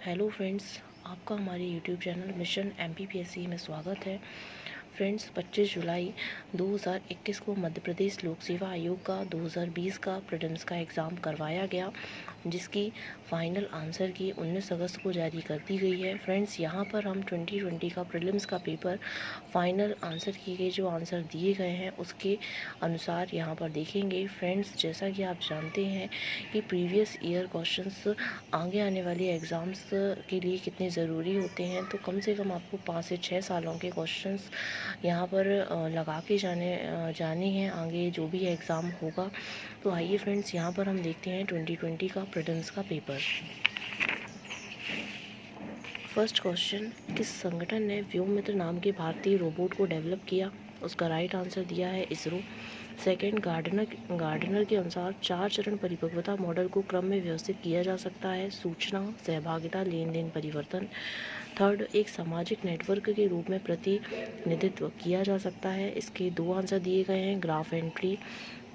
Hello friends, आपका हमारे YouTube channel mission MPPSC में स्वागत है। फ्रेंड्स, 25 जुलाई 2021 को मध्य प्रदेश लोक सेवा आयोग का 2020 का प्रीलिम्स का एग्ज़ाम करवाया गया, जिसकी फ़ाइनल आंसर की 19 अगस्त को जारी कर दी गई है। फ्रेंड्स, यहाँ पर हम 2020 का प्रीलिम्स का पेपर फ़ाइनल आंसर की गई जो आंसर दिए गए हैं उसके अनुसार यहाँ पर देखेंगे। फ्रेंड्स, जैसा कि आप जानते हैं कि प्रीवियस ईयर क्वेश्चंस आगे आने वाले एग्ज़ाम्स के लिए कितने ज़रूरी होते हैं, तो कम से कम आपको 5 से 6 सालों के क्वेश्चंस यहाँ पर लगा के जाने हैं आगे जो भी एग्ज़ाम होगा। तो आइए फ्रेंड्स, यहाँ पर हम देखते हैं 2020 का प्रीलिम्स का पेपर। फर्स्ट क्वेश्चन, किस संगठन ने व्योममित्र नाम के भारतीय रोबोट को डेवलप किया? उसका राइट आंसर दिया है इसरो। सेकेंड, गार्डनर के अनुसार 4 चरण परिपक्वता मॉडल को क्रम में व्यवस्थित किया जा सकता है: सूचना, सहभागिता, लेन देन, परिवर्तन। थर्ड, एक सामाजिक नेटवर्क के रूप में प्रतिनिधित्व किया जा सकता है। इसके 2 आंसर दिए गए हैं: graph and tree.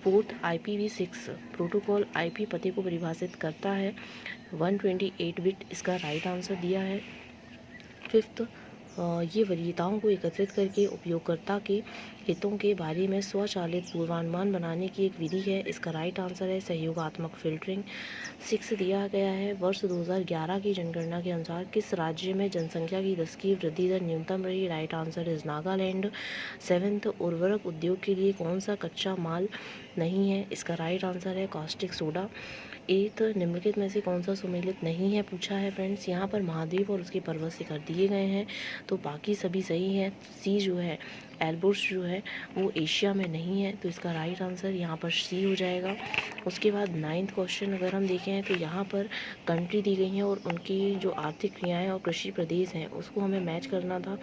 Fourth, IPv6 protocol IP पते को परिभाषित करता है 128 बिट। इसका राइट आंसर दिया है। फिफ्थ, ये वरीयताओं को एकत्रित करके उपयोगकर्ता के हितों के बारे में स्वचालित पूर्वानुमान बनाने की एक विधि है। इसका राइट आंसर है सहयोगात्मक फिल्टरिंग। 6 दिया गया है, वर्ष 2011 की जनगणना के अनुसार किस राज्य में जनसंख्या की 10 की वृद्धि दर न्यूनतम रही? Right answer is Nagaland. 7, उर्वरक उद्योग के लिए कौन सा कच्चा माल नहीं है? इसका राइट आंसर है कास्टिक सोडा। 8, निम्नलिखित में से कौन सा सुमेलित नहीं है पूछा है। फ्रेंड्स, यहाँ पर महाद्वीप और उसके पर्वत शिखर दिए गए हैं, तो बाकी सभी सही है। सी जो है, एल्बर्ट्स जो है वो एशिया में नहीं है, तो इसका राइट आंसर यहाँ पर सी हो जाएगा। उसके बाद 9th क्वेश्चन अगर हम देखें तो यहाँ पर कंट्री दी गई हैं और उनकी जो आर्थिक क्रियाएं और कृषि प्रदेश हैं उसको हमें मैच करना था।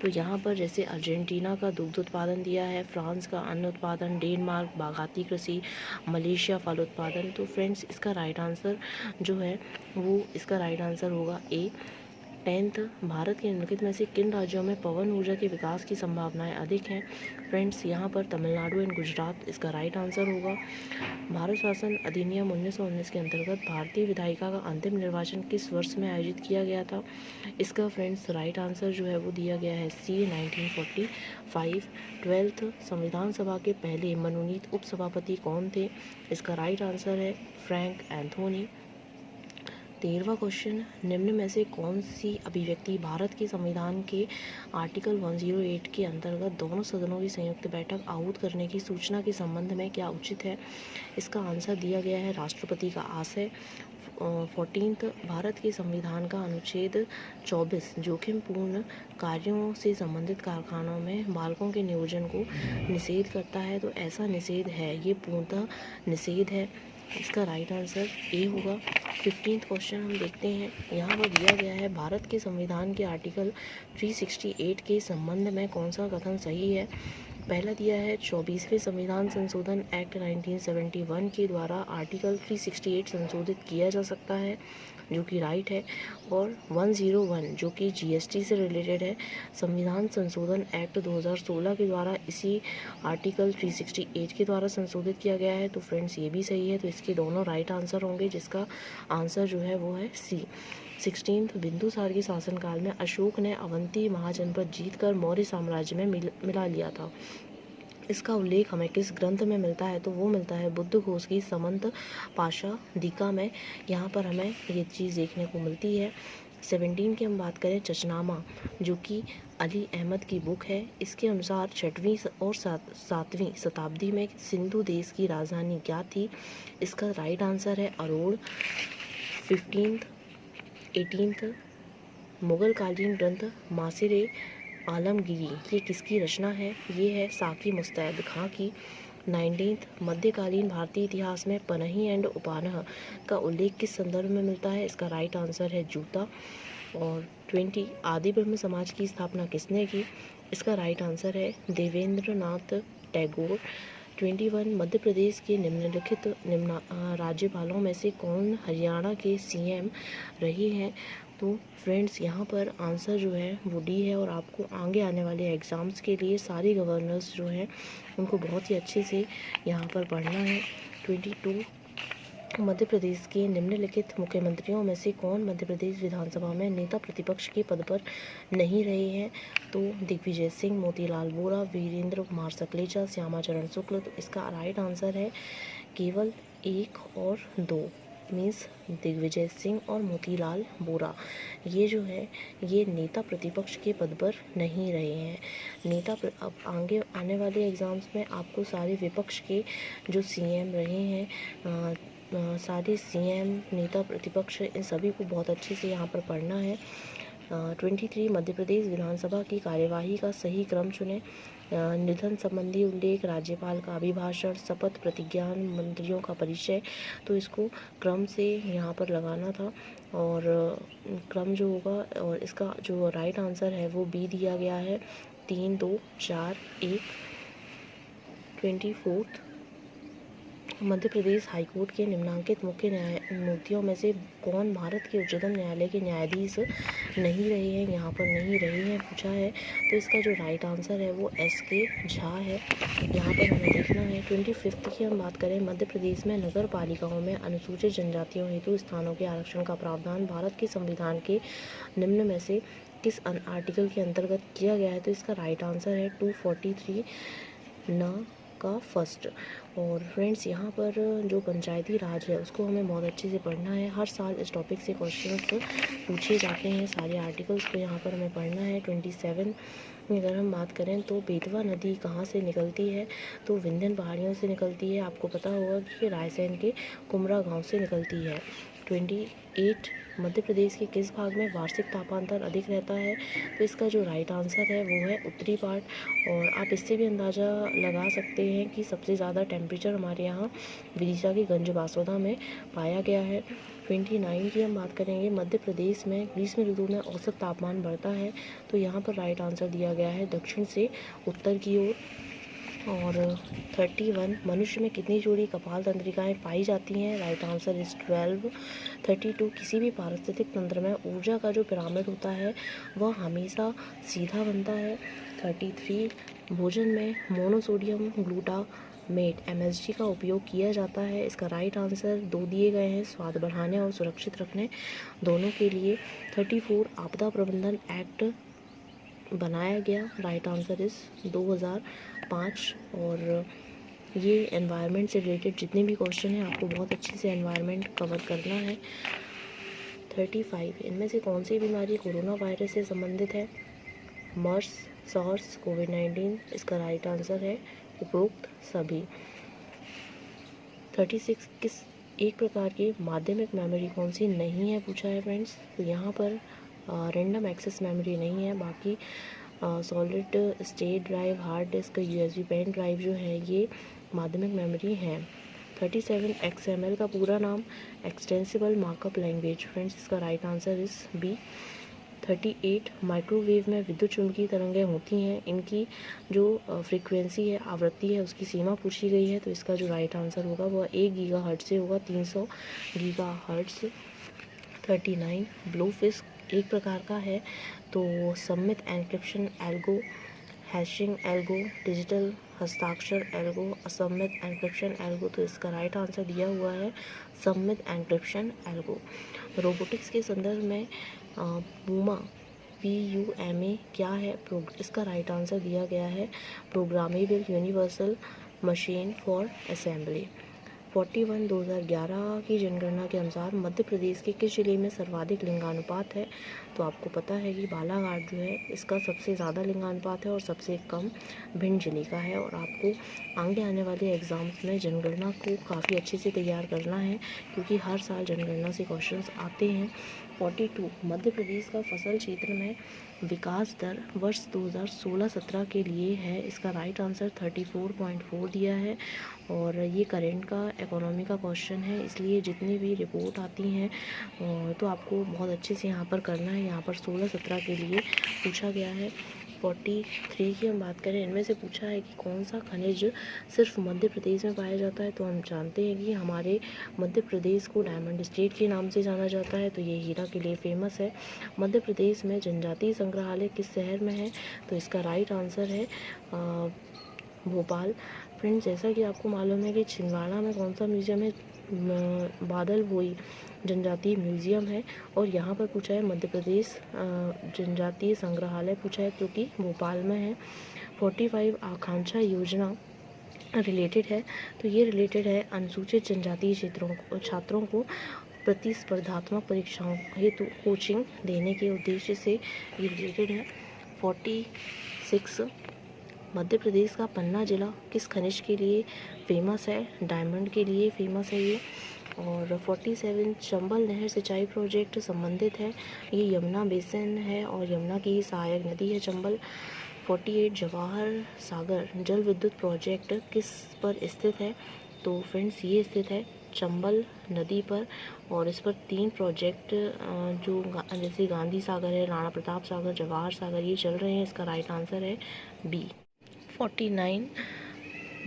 तो यहाँ पर जैसे अर्जेंटीना का दुग्ध उत्पादन दिया है, फ्रांस का अन्न उत्पादन, डेनमार्क बागाती कृषि, मलेशिया फल उत्पादन। तो फ्रेंड्स, इसका राइट आंसर जो है वो इसका राइट आंसर होगा ए। 10th, भारत के निम्नलिखित में से किन राज्यों में पवन ऊर्जा के विकास की संभावनाएं अधिक हैं? फ्रेंड्स, यहाँ पर तमिलनाडु एंड गुजरात इसका राइट आंसर होगा। भारत शासन अधिनियम 1919 के अंतर्गत भारतीय विधायिका का अंतिम निर्वाचन किस वर्ष में आयोजित किया गया था? इसका फ्रेंड्स राइट आंसर जो है वो दिया गया है सी, 1945। 12th, संविधान सभा के पहले मनोनीत उपसभापति कौन थे? इसका राइट आंसर है फ्रैंक एंथोनी। 13वां क्वेश्चन, निम्न में से कौन सी अभिव्यक्ति भारत के संविधान के आर्टिकल 108 के अंतर्गत दोनों सदनों की संयुक्त बैठक आहूत करने की सूचना के संबंध में क्या उचित है? इसका आंसर दिया गया है राष्ट्रपति का आशय। 14th, भारत के संविधान का अनुच्छेद 24 जोखिमपूर्ण कार्यों से संबंधित कारखानों में बालकों के नियोजन को निषेध करता है, तो ऐसा निषेध है, ये पूर्णतः निषेध है। इसका राइट आंसर ए होगा। 15th क्वेश्चन हम देखते हैं, यहाँ पर दिया गया है भारत के संविधान के आर्टिकल 368 के संबंध में कौन सा कथन सही है? पहला दिया है 24वें संविधान संशोधन एक्ट 1971 के द्वारा आर्टिकल 368 संशोधित किया जा सकता है, जो कि राइट है। और 101 जो कि GST से रिलेटेड है, संविधान संशोधन एक्ट 2016 के द्वारा इसी आर्टिकल 368 के द्वारा संशोधित किया गया है, तो फ्रेंड्स ये भी सही है। तो इसके दोनों राइट आंसर होंगे, जिसका आंसर जो है वो है सी। 16th, बिंदुसार के शासनकाल में अशोक ने अवंती महाजनपद जीतकर मौर्य साम्राज्य में मिला लिया था। इसका उल्लेख हमें किस ग्रंथ में मिलता है? तो वो मिलता है बुद्ध घोष की समंत पाशादिका में। यहाँ पर हमें ये चीज़ देखने को मिलती है। 17 की हम बात करें, चचनामा जो कि अली अहमद की बुक है, इसके अनुसार 6वीं और 7वीं शताब्दी में सिंधु देश की राजधानी क्या थी? इसका राइट आंसर है अरोड़। 15th, 18th, मुगल कालीन ग्रंथ मासिर आलमगीरी ये किसकी रचना है? ये है साकी मुस्तैद खां की। 19th, मध्यकालीन भारतीय इतिहास में पनही एंड उपानह का उल्लेख किस संदर्भ में मिलता है? इसका राइट आंसर है जूता। और 20, आदि ब्रह्म समाज की स्थापना किसने की? इसका राइट आंसर है देवेंद्रनाथ टैगोर। 21, मध्य प्रदेश के निम्नलिखित राज्यपालों में से कौन हरियाणा के CM रहे हैं? तो फ्रेंड्स, यहाँ पर आंसर जो है वो डी है। और आपको आगे आने वाले एग्ज़ाम्स के लिए सारी गवर्नर्स जो हैं उनको बहुत ही अच्छे से यहाँ पर पढ़ना है। 22, मध्य प्रदेश के निम्नलिखित मुख्यमंत्रियों में से कौन मध्य प्रदेश विधानसभा में नेता प्रतिपक्ष के पद पर नहीं रहे हैं? तो दिग्विजय सिंह, मोतीलाल वोरा, वीरेंद्र कुमार सकलेचा, श्यामाचरण शुक्ल। तो इसका राइट आंसर है केवल 1 और 2, मीन्स दिग्विजय सिंह और मोतीलाल वोरा। ये जो है ये नेता प्रतिपक्ष के पद पर नहीं रहे हैं। अब आगे आने वाले एग्ज़ाम्स में आपको सारे विपक्ष के जो सीएम रहे हैं, सारे सीएम, नेता प्रतिपक्ष, इन सभी को बहुत अच्छे से यहाँ पर पढ़ना है। 23 मध्य प्रदेश विधानसभा की कार्यवाही का सही क्रम चुनें। निधन संबंधी उल्लेख, राज्यपाल का अभिभाषण, शपथ, प्रतिज्ञान, मंत्रियों का परिचय। तो इसको क्रम से यहाँ पर लगाना था और क्रम जो होगा, और इसका जो राइट आंसर है वो बी दिया गया है, 3, 2, 4, 1। 24 मध्य प्रदेश हाईकोर्ट के निम्नांकित मुख्य न्यायमूर्तियों में से कौन भारत के उच्चतम न्यायालय के न्यायाधीश नहीं रहे हैं? यहाँ पर नहीं रहे हैं पूछा है, तो इसका जो राइट आंसर है वो SK झा है। यहाँ पर हमें देखना है। 25 की हम बात करें, मध्य प्रदेश में नगर पालिकाओं में अनुसूचित जनजातियों हेतु स्थानों के आरक्षण का प्रावधान भारत के संविधान के निम्न में से किस आर्टिकल के अंतर्गत किया गया है? तो इसका राइट आंसर है 243 न का फर्स्ट। और फ्रेंड्स, यहाँ पर जो पंचायती राज है उसको हमें बहुत अच्छे से पढ़ना है। हर साल इस टॉपिक से क्वेश्चंस पूछे जाते हैं, सारे आर्टिकल्स को यहाँ पर हमें पढ़ना है। 27 में अगर हम बात करें तो बेतवा नदी कहाँ से निकलती है? तो विंध्यन पहाड़ियों से निकलती है। आपको पता होगा कि रायसेन के कुमरा गाँव से निकलती है। 28 मध्य प्रदेश के किस भाग में वार्षिक तापांतर अधिक रहता है? तो इसका जो राइट आंसर है वो है उत्तरी पार्ट। और आप इससे भी अंदाज़ा लगा सकते हैं कि सबसे ज़्यादा टेम्परेचर हमारे यहाँ विदिशा के गंज बासोदा में पाया गया है। 29 की हम बात करेंगे, मध्य प्रदेश में ग्रीष्म ऋतु में औसत तापमान बढ़ता है। तो यहाँ पर राइट आंसर दिया गया है दक्षिण से उत्तर की ओर। और 31 मनुष्य में कितनी जोड़ी कपाल तंत्रिकाएँ पाई जाती हैं? Right answer is 12। 32 किसी भी पारिस्थितिक तंत्र में ऊर्जा का जो पिरामिड होता है वह हमेशा सीधा बनता है। 33 भोजन में मोनोसोडियम ग्लूटामेट MSG का उपयोग किया जाता है। इसका राइट आंसर 2 दिए गए हैं, स्वाद बढ़ाने और सुरक्षित रखने दोनों के लिए। 34 आपदा प्रबंधन एक्ट बनाया गया। राइट आंसर इस 2005। और ये एनवायरनमेंट से रिलेटेड जितने भी क्वेश्चन हैं आपको बहुत अच्छे से एनवायरनमेंट कवर करना है। 35 इनमें से कौन सी बीमारी कोरोना वायरस से संबंधित है? मर्स, सॉर्स, कोविड-19। इसका राइट आंसर है उपरोक्त सभी। 36 किस एक प्रकार की माध्यमिक मेमोरी कौन सी नहीं है पूछा है फ्रेंड्स? तो यहाँ पर रैंडम एक्सेस मेमोरी नहीं है, बाकी solid state drive, hard disk, USB pen drive जो है ये माध्यमिक मेमोरी हैं। 37 XML का पूरा नाम एक्सटेंसिबल मार्कअप लैंग्वेज। फ्रेंड्स, इसका राइट आंसर इस B। 38 माइक्रोवेव में विद्युत चुम्बकीय तरंगें होती हैं, इनकी जो फ्रीक्वेंसी है, आवृत्ति है, उसकी सीमा पूछी गई है। तो इसका जो राइट आंसर होगा वह 1 गीगाहर्ट्ज़ से होगा, 300 गीगाहर्ट्ज़। 39 ब्लूफिश एक प्रकार का है, तो सममित encryption algo, hashing algo, digital हस्ताक्षर एल्गो, असममित एन्क्रिप्शन एल्गो। तो इसका राइट आंसर दिया हुआ है सममित एन्क्रिप्शन एल्गो। रोबोटिक्स के संदर्भ में पूमा PUMA क्या है? इसका राइट आंसर दिया गया है programmable universal machine for assembly. 41 2011 की जनगणना के अनुसार मध्य प्रदेश के किस जिले में सर्वाधिक लिंगानुपात है? तो आपको पता है कि बालाघाट जो है इसका सबसे ज़्यादा लिंगानुपात है और सबसे कम भिंड जिले का है। और आपको आगे आने वाले एग्ज़ाम्स में जनगणना को काफ़ी अच्छे से तैयार करना है, क्योंकि हर साल जनगणना से क्वेश्चंस आते हैं। 42 मध्य प्रदेश का फसल क्षेत्र में विकास दर वर्ष 2016-17 के लिए है। इसका राइट आंसर 34.4 दिया है। और ये करेंट का इकोनॉमी का क्वेश्चन है, इसलिए जितनी भी रिपोर्ट आती हैं तो आपको बहुत अच्छे से यहाँ पर करना है। यहाँ पर 16-17 के लिए पूछा गया है। 43 की हम बात करें, इनमें से पूछा है कि कौन सा खनिज सिर्फ मध्य प्रदेश में पाया जाता है? तो हम जानते हैं कि हमारे मध्य प्रदेश को डायमंड स्टेट के नाम से जाना जाता है, तो ये हीरा के लिए फेमस है। मध्य प्रदेश में जनजातीय संग्रहालय किस शहर में है? तो इसका राइट आंसर है भोपाल। फ्रेंड्स, जैसा कि आपको मालूम है कि छिंदवाड़ा में कौन सा म्यूजियम है? बादल भोई जनजातीय म्यूजियम है। और यहाँ पर पूछा है मध्य प्रदेश जनजातीय संग्रहालय पूछा है, जो कि भोपाल में है। 45 आकांक्षा योजना रिलेटेड है, तो ये रिलेटेड है अनुसूचित जनजातीय छात्रों को प्रतिस्पर्धात्मक परीक्षाओं हेतु कोचिंग देने के उद्देश्य से ये रिलेटेड है। 46 मध्य प्रदेश का पन्ना जिला किस खनिज के लिए फेमस है? डायमंड के लिए फेमस है ये। और 47 चंबल नहर सिंचाई प्रोजेक्ट संबंधित है, ये यमुना बेसिन है और यमुना की सहायक नदी है चंबल। 48 जवाहर सागर जल विद्युत प्रोजेक्ट किस पर स्थित है? तो फ्रेंड्स ये स्थित है चंबल नदी पर, और इस पर 3 प्रोजेक्ट जो जैसे गांधी सागर है, राणा प्रताप सागर, जवाहर सागर, ये चल रहे हैं। इसका राइट आंसर है बी। 49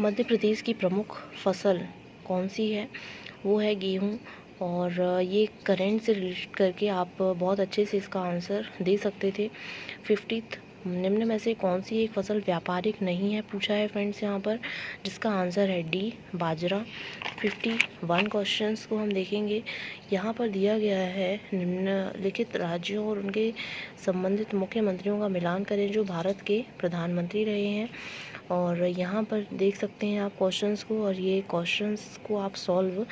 मध्य प्रदेश की प्रमुख फसल कौन सी है? वो है गेहूँ। और ये करंट से रिलेट करके आप बहुत अच्छे से इसका आंसर दे सकते थे। 50 निम्न में से कौन सी एक फसल व्यापारिक नहीं है पूछा है फ्रेंड्स यहाँ पर, जिसका आंसर है डी बाजरा। 51 क्वेश्चंस को हम देखेंगे। यहाँ पर दिया गया है निम्नलिखित राज्यों और उनके संबंधित मुख्यमंत्रियों का मिलान करें जो भारत के प्रधानमंत्री रहे हैं। और यहाँ पर देख सकते हैं आप क्वेश्चंस को, और ये क्वेश्चंस को आप सॉल्व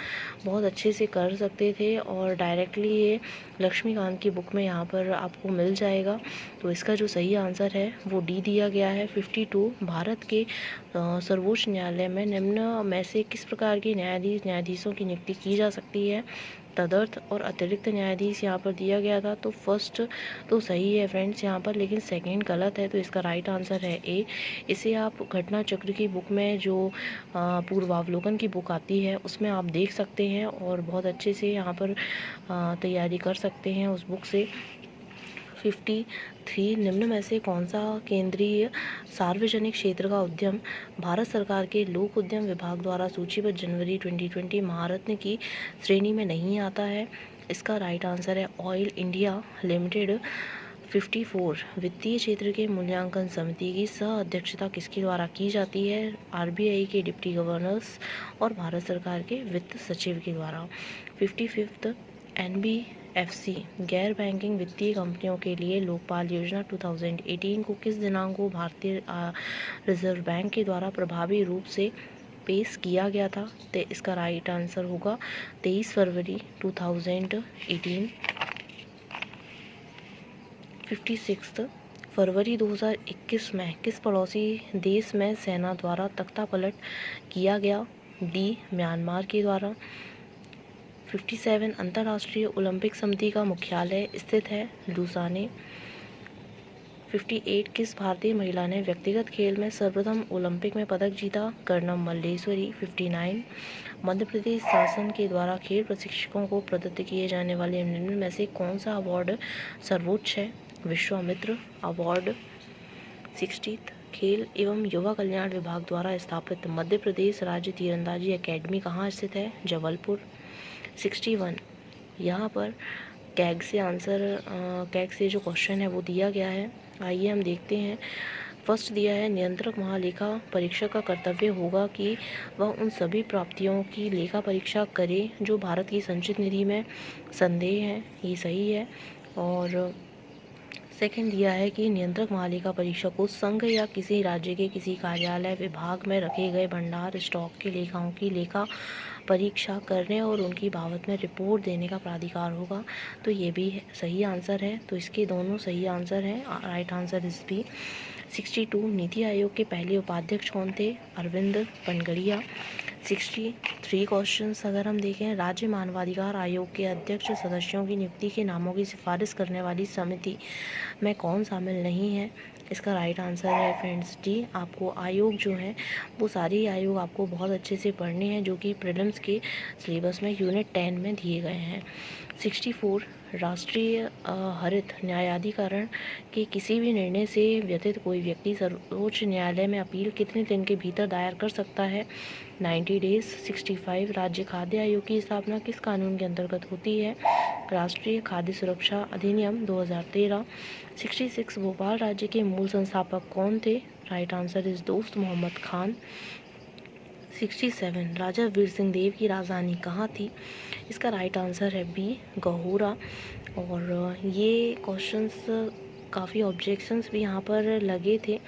बहुत अच्छे से कर सकते थे, और डायरेक्टली ये लक्ष्मीकांत की बुक में यहाँ पर आपको मिल जाएगा। तो इसका जो सही आंसर है वो डी दिया गया है। 52 भारत के सर्वोच्च न्यायालय में निम्न में से किस प्रकार के न्यायाधीशों की नियुक्ति की जा सकती है? तदर्थ और अतिरिक्त न्यायाधीश यहाँ पर दिया गया था। तो फर्स्ट तो सही है फ्रेंड्स यहाँ पर, लेकिन सेकंड गलत है, तो इसका राइट आंसर है ए। इसे आप घटना चक्र की बुक में जो पूर्वावलोकन की बुक आती है उसमें आप देख सकते हैं, और बहुत अच्छे से यहाँ पर तैयारी कर सकते हैं उस बुक से। 53 निम्न में से कौन सा केंद्रीय सार्वजनिक क्षेत्र का उद्यम भारत सरकार के लोक उद्यम विभाग द्वारा सूचीबद्ध जनवरी 2020 महारत्न की श्रेणी में नहीं आता है? इसका राइट आंसर है ऑयल इंडिया लिमिटेड। 54 वित्तीय क्षेत्र के मूल्यांकन समिति की सह अध्यक्षता किसके द्वारा की जाती है? आरबीआई के डिप्टी गवर्नर्स और भारत सरकार के वित्त सचिव के द्वारा। 55 NBFC गैर बैंकिंग वित्तीय कंपनियों के लिए लोकपाल योजना 2018 को किस दिनांक को भारतीय रिजर्व बैंक के द्वारा प्रभावी रूप से पेश किया गया था? तो इसका राइट आंसर होगा 23 फरवरी 2018। 56 फरवरी 2021 में किस पड़ोसी देश में सेना द्वारा तख्तापलट किया गया? डी म्यांमार के द्वारा। 57 अंतर्राष्ट्रीय ओलंपिक समिति का मुख्यालय स्थित है लुसाने। 58 किस भारतीय महिला ने व्यक्तिगत खेल में सर्वप्रथम ओलंपिक में पदक जीता? कर्णम मल्लेश्वरी। 59 मध्य प्रदेश शासन के द्वारा खेल प्रशिक्षकों को प्रदत्त किए जाने वाले निम्न में से कौन सा अवार्ड सर्वोच्च है? विश्वामित्र अवार्ड। 60 खेल एवं युवा कल्याण विभाग द्वारा स्थापित मध्य प्रदेश राज्य तीरंदाजी एकेडमी कहाँ स्थित है? जबलपुर। 61 यहाँ पर कैग से जो क्वेश्चन है वो दिया गया है। आइए हम देखते हैं। फर्स्ट दिया है नियंत्रक महालेखा परीक्षक का कर्तव्य होगा कि वह उन सभी प्राप्तियों की लेखा परीक्षा करे जो भारत की संचित निधि में संदेह है, ये सही है। और सेकंड दिया है कि नियंत्रक महालेखा परीक्षक को संघ या किसी राज्य के किसी कार्यालय विभाग में रखे गए भंडार स्टॉक के लेखाओं की लेखा परीक्षा करने और उनकी बाबत में रिपोर्ट देने का प्राधिकार होगा। तो ये भी सही आंसर है, तो इसके दोनों सही आंसर हैं। राइट आंसर इस भी। 62 नीति आयोग के पहले उपाध्यक्ष कौन थे? अरविंद पनगड़िया। 63 क्वेश्चंस अगर हम देखें, राज्य मानवाधिकार आयोग के अध्यक्ष सदस्यों की नियुक्ति के नामों की सिफारिश करने वाली समिति में कौन शामिल नहीं है? इसका राइट आंसर है फ्रेंड्स डी। आपको आयोग जो है वो सारे आयोग आपको बहुत अच्छे से पढ़ने हैं जो कि प्रीलिम्स के सिलेबस में यूनिट 10 में दिए गए हैं। 64 राष्ट्रीय हरित न्यायाधिकरण के किसी भी निर्णय से व्यथित कोई व्यक्ति सर्वोच्च न्यायालय में अपील कितने दिन के भीतर दायर कर सकता है? 90 डेज। 65 राज्य खाद्य आयोग की स्थापना किस कानून के अंतर्गत होती है? राष्ट्रीय खाद्य सुरक्षा अधिनियम 2013। 66 भोपाल राज्य के मूल संस्थापक कौन थे? राइट आंसर इज दोस्त मोहम्मद खान। 67 राजा वीर सिंह देव की राजधानी कहाँ थी? इसका राइट आंसर है बी गहोरा। और ये क्वेश्चंस काफ़ी ऑब्जेक्शंस भी यहाँ पर लगे थे,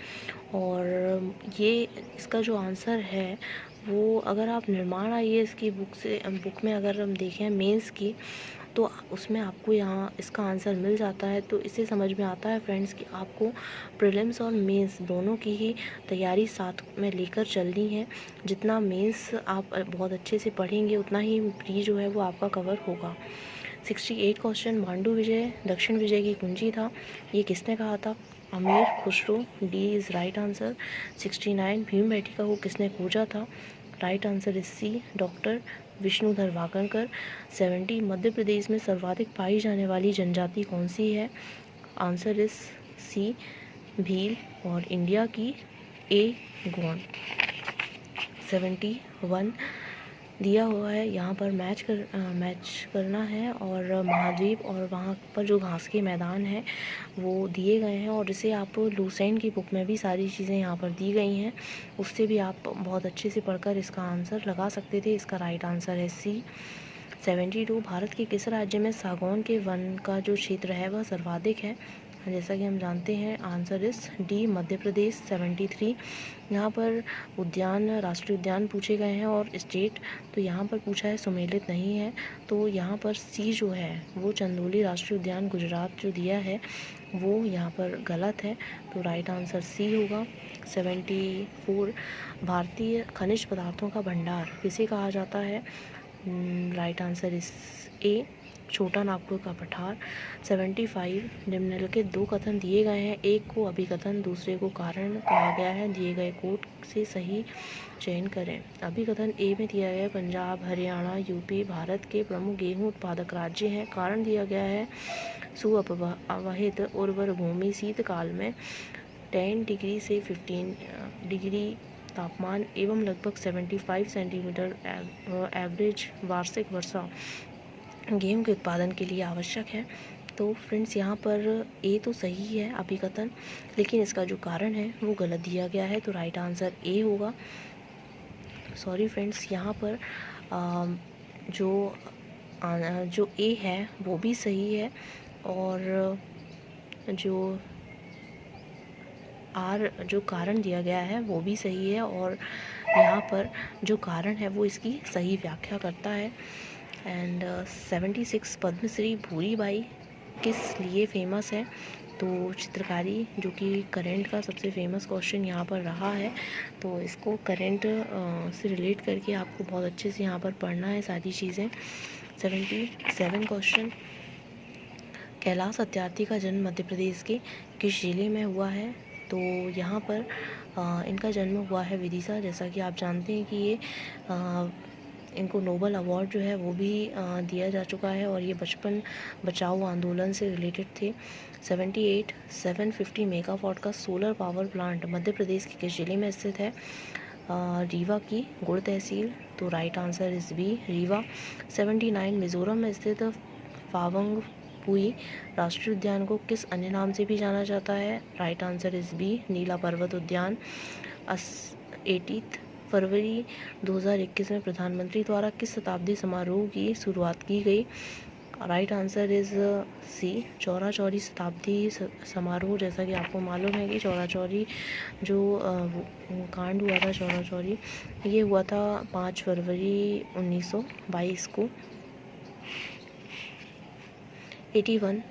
और ये इसका जो आंसर है वो अगर आप निर्माण आईएएस की बुक में अगर हम देखें मेंस की, तो उसमें आपको यहाँ इसका आंसर मिल जाता है। तो इससे समझ में आता है फ्रेंड्स कि आपको प्रीलिम्स और मेंस दोनों की ही तैयारी साथ में लेकर चलनी है। जितना मेंस आप बहुत अच्छे से पढ़ेंगे उतना ही प्री जो है वो आपका कवर होगा। 68 क्वेश्चन, मांडू विजय दक्षिण विजय की कुंजी था, ये किसने कहा था? Amir Khusro, D is right answer. 69 Bhimbetka को किसने खोजा था? Right answer is C doctor Vishnudhar Wakankar. 70 Madhya Pradesh में सर्वाधिक पाई जाने वाली जनजाति कौन सी है? Answer is C Bhil. और इंडिया की ए गोंड। 71 दिया हुआ है, यहाँ पर मैच करना है, और महाद्वीप और वहाँ पर जो घास के मैदान हैं वो दिए गए हैं, और इसे आप लूसेंट की बुक में भी सारी चीज़ें यहाँ पर दी गई हैं, उससे भी आप बहुत अच्छे से पढ़कर इसका आंसर लगा सकते थे। इसका राइट आंसर है सी। 72 भारत के किस राज्य में सागौन के वन का जो क्षेत्र है वह सर्वाधिक है? जैसा कि हम जानते हैं आंसर इस डी मध्य प्रदेश। 73 यहाँ पर उद्यान राष्ट्रीय उद्यान पूछे गए हैं और स्टेट, तो यहाँ पर पूछा है सुमेलित नहीं है, तो यहाँ पर सी जो है वो चंदोली राष्ट्रीय उद्यान गुजरात जो दिया है वो यहाँ पर गलत है, तो राइट आंसर सी होगा। 74 भारतीय खनिज पदार्थों का भंडार किसे कहा जाता है? राइट आंसर इस ए छोटा नागपुर का पठार। 75 निम्नलिखित दो कथन दिए गए हैं, एक को अभिकथन दूसरे को कारण कहा गया है, दिए गए कोट से सही चयन करें। अभिकथन ए में दिया गया है पंजाब हरियाणा यूपी भारत के प्रमुख गेहूं उत्पादक राज्य हैं। कारण दिया गया है सुअपवाहित उर्वर भूमि शीतकाल में 10 डिग्री से 15 डिग्री तापमान एवं लगभग 75 सेंटीमीटर एवरेज वार्षिक वर्षा गेहूं के उत्पादन के लिए आवश्यक है। तो फ्रेंड्स यहाँ पर ए तो सही है अभिकथन, लेकिन इसका जो कारण है वो गलत दिया गया है, तो राइट आंसर ए होगा। सॉरी फ्रेंड्स, यहाँ पर जो ए है वो भी सही है, और जो आर जो कारण दिया गया है वो भी सही है, और यहाँ पर जो कारण है वो इसकी सही व्याख्या करता है। एंड 76 पद्मश्री भूरीबाई किस लिए फेमस है? तो चित्रकारी, जो कि करंट का सबसे फेमस क्वेश्चन यहाँ पर रहा है, तो इसको करंट से रिलेट करके आपको बहुत अच्छे से यहाँ पर पढ़ना है सारी चीज़ें। 77 क्वेश्चन, कैलाश सत्यार्थी का जन्म मध्य प्रदेश के किस जिले में हुआ है? तो यहाँ पर इनका जन्म हुआ है विदिशा। जैसा कि आप जानते हैं कि ये इनको नोबल अवार्ड जो है वो भी दिया जा चुका है, और ये बचपन बचाओ आंदोलन से रिलेटेड थे। 78 750 मेगावाट का solar power plant Madhya Pradesh के किस जिले में स्थित है? रीवा की गुड़ तहसील, तो राइट आंसर इस बी रीवा। 79 मिजोरम में स्थित फावंग पुई राष्ट्रीय उद्यान को किस अन्य नाम से भी जाना जाता है? राइट आंसर इस बी नीला पर्वत उद्यान। 80 फरवरी 2021 में प्रधानमंत्री द्वारा किस शताब्दी समारोह की शुरुआत की गई? Right answer is C Chaura Chauri शताब्दी समारोह। जैसा कि आपको मालूम है कि चौरा चौरी जो कांड हुआ था चौरा चौरी, ये हुआ था 5 फरवरी 1922 को। 81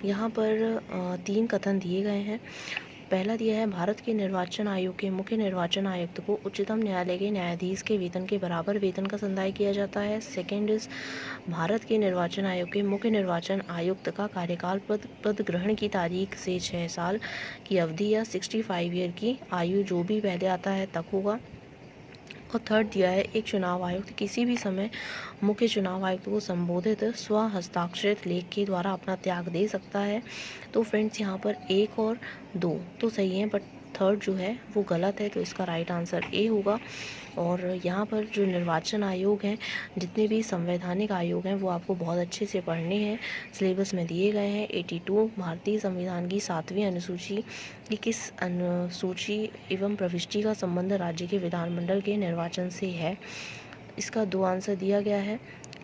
यहाँ पर 3 कथन दिए गए हैं। पहला दिया है भारत के निर्वाचन आयोग के मुख्य निर्वाचन आयुक्त को उच्चतम न्यायालय के न्यायाधीश के वेतन के बराबर वेतन का संदाय किया जाता है। सेकेंड इज भारत के निर्वाचन आयोग के मुख्य निर्वाचन आयुक्त का कार्यकाल पद ग्रहण की तारीख से 6 साल की अवधि या 65 ईयर की आयु जो भी पहले आता है तक होगा। और थर्ड दिया है एक चुनाव आयुक्त किसी भी समय मुख्य चुनाव आयुक्त को संबोधित स्व हस्ताक्षरित लेख के द्वारा अपना त्याग दे सकता है। तो फ्रेंड्स यहाँ पर 1 और 2 तो सही हैं, बट थर्ड जो है वो गलत है, तो इसका राइट आंसर ए होगा। और यहाँ पर जो निर्वाचन आयोग हैं, जितने भी संवैधानिक आयोग हैं, वो आपको बहुत अच्छे से पढ़ने हैं, सिलेबस में दिए गए हैं। 82 भारतीय संविधान की 7वीं अनुसूची की किस अनुसूची एवं प्रविष्टि का संबंध राज्य के विधानमंडल के निर्वाचन से है? इसका 2 आंसर दिया गया है।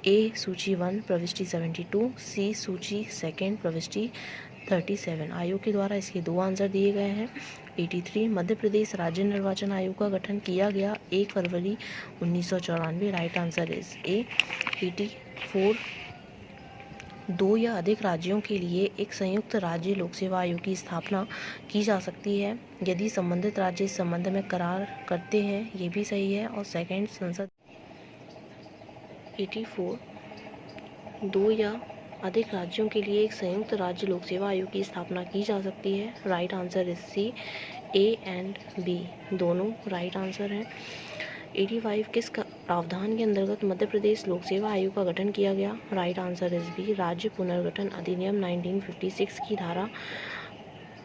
ए सूची 1 प्रविष्टि 72, सी सूची 2 प्रविष्टि 37। आयोग के द्वारा इसके 2 आंसर दिए गए हैं। 83 मध्य प्रदेश राज्य निर्वाचन आयोग का गठन किया गया 1 फरवरी 1994। राइट आंसर इज ए। 84 2 या अधिक राज्यों के लिए एक संयुक्त राज्य लोक सेवा आयोग की स्थापना की जा सकती है यदि संबंधित राज्य इस संबंध में करार करते हैं, ये भी सही है। और सेकंड संसद 84 2 या अधिक राज्यों के लिए एक संयुक्त राज्य लोक सेवा आयोग की स्थापना की जा सकती है। Right answer is C. A and B दोनों राइट आंसर हैं। 85 किस प्रावधान के अंतर्गत मध्य प्रदेश लोक सेवा आयोग का गठन किया गया? Right answer is B. राज्य पुनर्गठन अधिनियम 1956 की धारा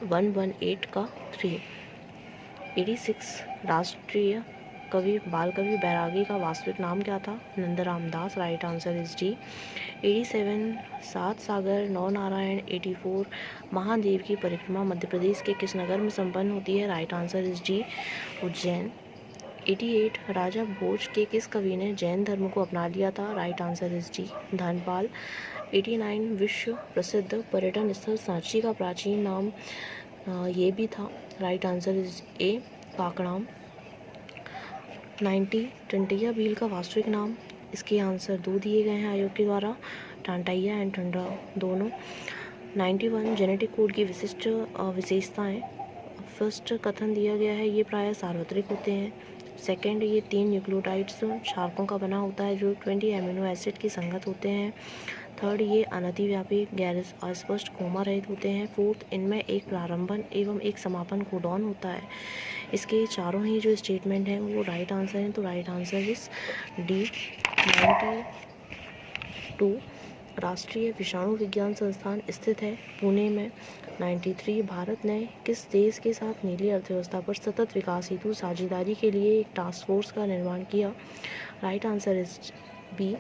118 का 3। 86 राष्ट्रीय कवि बाल कवि बैरागी का वास्तविक नाम क्या था? Nandram Das. Right answer is D. 87 सात सागर नौ नारायण। 84 महादेव की परिक्रमा मध्य प्रदेश के किस नगर में संपन्न होती है? Right answer is D Ujjain. 88 राजा भोज के किस कवि ने जैन धर्म को अपना लिया था? Right answer is D Dhanpal. 89 विश्व प्रसिद्ध पर्यटन स्थल सांची का प्राचीन नाम ये भी था। राइट आंसर इज ए काकड़ाम। 90 टंटैया भील का वास्तविक नाम? इसके आंसर 2 दिए गए हैं आयोग के द्वारा, टांटैया एंड टंडा दोनों। 91 जेनेटिक कोड की विशिष्ट विशेषताएं। फर्स्ट कथन दिया गया है ये प्रायः सार्वत्रिक होते हैं। सेकंड ये 3 न्यूक्लियोटाइड्स क्षारकों का बना होता है जो 20 एमिनो एसिड की संगत होते हैं। थर्ड ये अनतिव्यापी गैर अस्पष्ट कोमा रहित होते हैं। फोर्थ इनमें एक प्रारंभन एवं एक समापन कोडॉन होता है। इसके चारों ही जो स्टेटमेंट हैं वो राइट आंसर हैं, तो राइट आंसर इस डी। 92 राष्ट्रीय विषाणु विज्ञान संस्थान स्थित है पुणे में। 93 भारत ने किस देश के साथ नीली अर्थव्यवस्था पर सतत विकास हेतु साझेदारी के लिए एक टास्क फोर्स का निर्माण किया? Right answer is B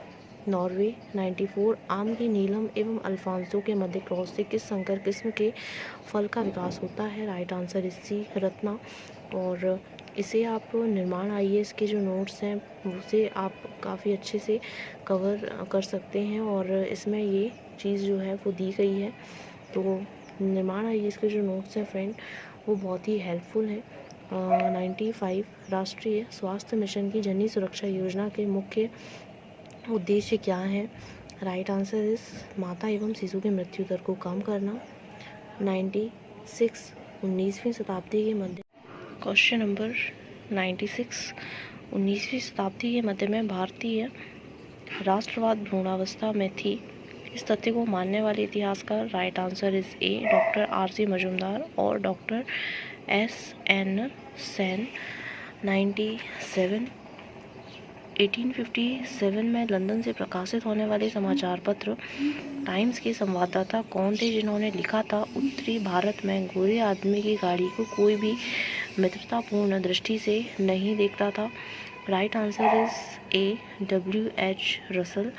Norway. 94 आम की नीलम एवं अल्फांसो के मध्य क्रॉस से किस संकर किस्म के फल का विकास होता है? Right answer is C Ratna. और इसे आप निर्माण IAS के जो नोट्स हैं उसे आप काफ़ी अच्छे से कवर कर सकते हैं और इसमें ये चीज़ जो है वो दी गई है। तो निर्माण IAS के जो नोट्स हैं फ्रेंड वो बहुत ही हेल्पफुल हैं। 95 राष्ट्रीय स्वास्थ्य मिशन की जननी सुरक्षा योजना के मुख्य उद्देश्य क्या है? राइट आंसर इस माता एवं शिशु की मृत्यु दर को कम करना। 96 19वीं शताब्दी के मध्य क्वेश्चन नंबर 96 19वीं शताब्दी के मध्य में भारतीय राष्ट्रवाद भ्रूणावस्था में थी, इस तथ्य को मानने वाले इतिहासकार? Right answer is A doctor RC Majumdar और डॉक्टर SN सेन। 97 1857 में लंदन से प्रकाशित होने वाले समाचार पत्र टाइम्स के संवाददाता कौन थे जिन्होंने लिखा था उत्तरी भारत में गोरे आदमी की गाड़ी को कोई भी मित्रतापूर्ण दृष्टि से नहीं देखता था? Right answer is A WH Russell.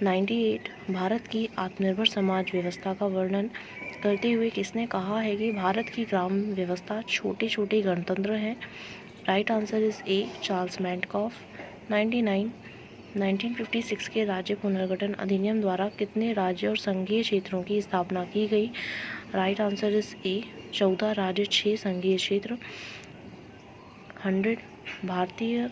98 Bharat की आत्मनिर्भर समाज व्यवस्था का वर्णन करते हुए किसने कहा है कि भारत की ग्राम व्यवस्था छोटे छोटे गणतंत्र हैं? Right answer is A Charles Metcalfe. 99 1956 के राज्य पुनर्गठन अधिनियम द्वारा कितने राज्य और संघीय क्षेत्रों की स्थापना की गई? राइट आंसर इज ए 14 राज्य 6 संघीय क्षेत्र। 100 भारतीय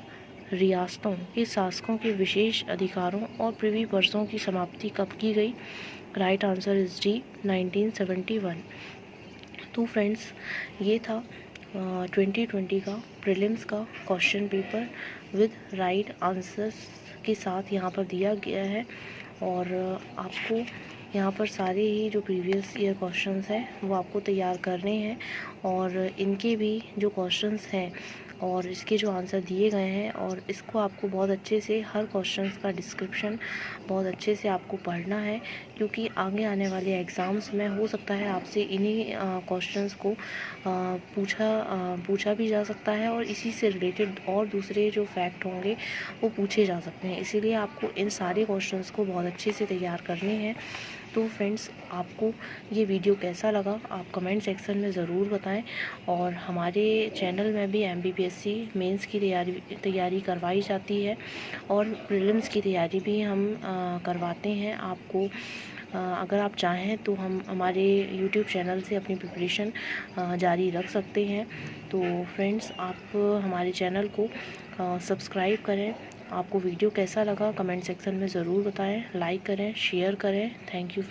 रियासतों के शासकों के विशेष अधिकारों और प्रिवी वर्षों की समाप्ति कब की गई? Right answer is D 1971। तो फ्रेंड्स ये था 2020 का प्रीलिम्स का question paper with right answers के साथ यहाँ पर दिया गया है और आपको यहाँ पर सारे ही जो प्रीवियस ईयर क्वेश्चंस हैं वो आपको तैयार करने हैं और इनके भी जो क्वेश्चंस हैं और इसके जो आंसर दिए गए हैं, और इसको आपको बहुत अच्छे से हर क्वेश्चंस का डिस्क्रिप्शन बहुत अच्छे से आपको पढ़ना है, क्योंकि आगे आने वाले एग्ज़ाम्स में हो सकता है आपसे इन्हीं क्वेश्चंस को पूछा भी जा सकता है, और इसी से रिलेटेड और दूसरे जो फैक्ट होंगे वो पूछे जा सकते हैं। इसीलिए आपको इन सारे क्वेश्चंस को बहुत अच्छे से तैयार करने हैं। तो फ्रेंड्स, आपको ये वीडियो कैसा लगा आप कमेंट सेक्शन में ज़रूर बताएं, और हमारे चैनल में भी MBBSC मेंस की तैयारी करवाई जाती है, और प्रीलिम्स की तैयारी भी हम करवाते हैं आपको। अगर आप चाहें तो हम हमारे YouTube चैनल से अपनी प्रिपरेशन जारी रख सकते हैं। तो फ्रेंड्स, आप हमारे चैनल को सब्सक्राइब करें। आपको वीडियो कैसा लगा कमेंट सेक्शन में ज़रूर बताएं, लाइक करें, शेयर करें। Thank you friends.